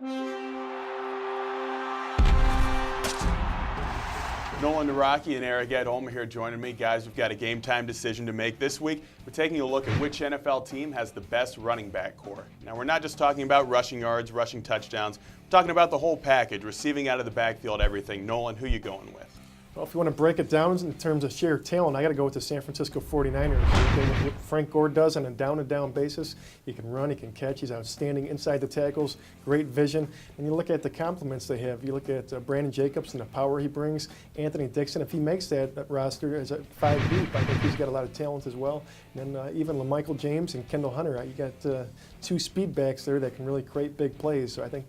Nolan Naraki and Eric Edholm here joining me. Guys, we've got a game time decision to make this week. We're taking a look at which NFL team has the best running back core. Now, we're not just talking about rushing yards, rushing touchdowns. We're talking about the whole package, receiving out of the backfield, everything. Nolan, who you going with? Well, if you want to break it down in terms of sheer talent, I got to go with the San Francisco 49ers. What Frank Gore does on a down-to-down basis, he can run, he can catch, he's outstanding inside the tackles, great vision. And you look at the compliments they have. You look at Brandon Jacobs and the power he brings. Anthony Dixon, if he makes that roster as a 5 deep, I think he's got a lot of talent as well. And then even LaMichael James and Kendall Hunter, you got two speed backs there that can really create big plays. So I think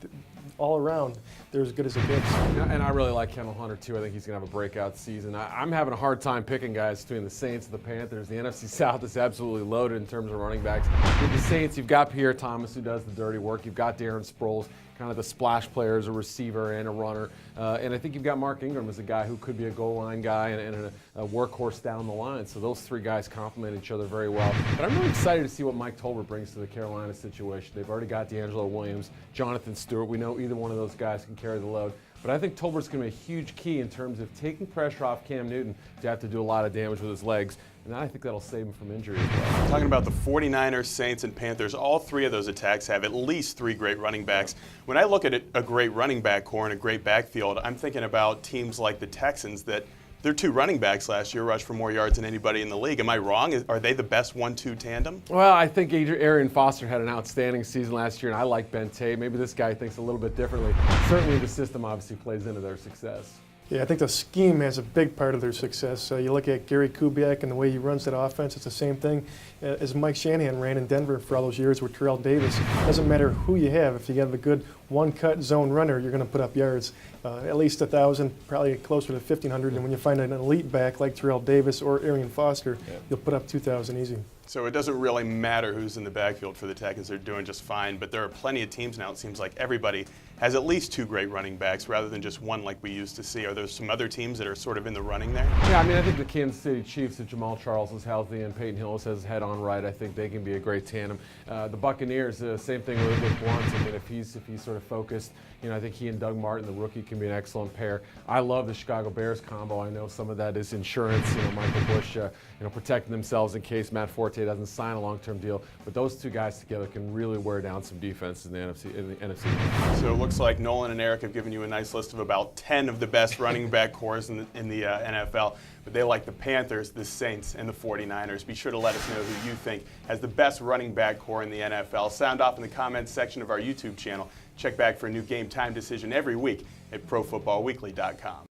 all around, they're as good as it gets. And I really like Kendall Hunter, too. I think he's going to have a breakout season. I'm having a hard time picking guys between the Saints and the Panthers. The NFC South is absolutely loaded in terms of running backs. With the Saints, you've got Pierre Thomas, who does the dirty work. You've got Darren Sproles, kind of the splash player as a receiver and a runner. And I think you've got Mark Ingram as a guy who could be a goal line guy and a workhorse down the line. So those three guys complement each other very well. But I'm really excited to see what Mike Tolbert brings to the Carolina situation. They've already got D'Angelo Williams, Jonathan Stewart. We know either one of those guys can carry the load. But I think Tolbert's going to be a huge key in terms of taking pressure off Cam Newton to have to do a lot of damage with his legs. And I think that'll save him from injury as well. Talking about the 49ers, Saints, and Panthers, all three of those attacks have at least three great running backs. When I look at a great running back core and a great backfield, I'm thinking about teams like the Texans that their two running backs last year rushed for more yards than anybody in the league. Am I wrong? Are they the best 1-2 tandem? Well, I think Arian Foster had an outstanding season last year, and I like Ben Tate. Maybe this guy thinks a little bit differently. Certainly the system obviously plays into their success. Yeah, I think the scheme has a big part of their success. You look at Gary Kubiak and the way he runs that offense, it's the same thing as Mike Shanahan ran in Denver for all those years with Terrell Davis. It doesn't matter who you have. If you have a good one-cut zone runner, you're going to put up yards. At least 1,000, probably closer to 1,500. And when you find an elite back like Terrell Davis or Arian Foster, you'll put up 2,000 easy. So it doesn't really matter who's in the backfield for the Texans. They're doing just fine. But there are plenty of teams now, it seems like everybody has at least two great running backs rather than just one like we used to see. Are there some other teams that are sort of in the running there? Yeah, I mean, I think the Kansas City Chiefs, if Jamal Charles is healthy and Peyton Hillis has his head on right, I think they can be a great tandem. The Buccaneers, same thing with Blunt. I mean, if he's sort of focused, I think he and Doug Martin, the rookie, can be an excellent pair. I love the Chicago Bears combo. I know some of that is insurance, Michael Bush, protecting themselves in case Matt Forte doesn't sign a long-term deal. But those two guys together can really wear down some defense in the NFC. So it looks like Nolan and Eric have given you a nice list of about 10 of the best running back cores in the NFL. But they like the Panthers, the Saints, and the 49ers. Be sure to let us know who you think has the best running back core in the NFL. Sound off in the comments section of our YouTube channel. Check back for a new game time decision every week at ProFootballWeekly.com.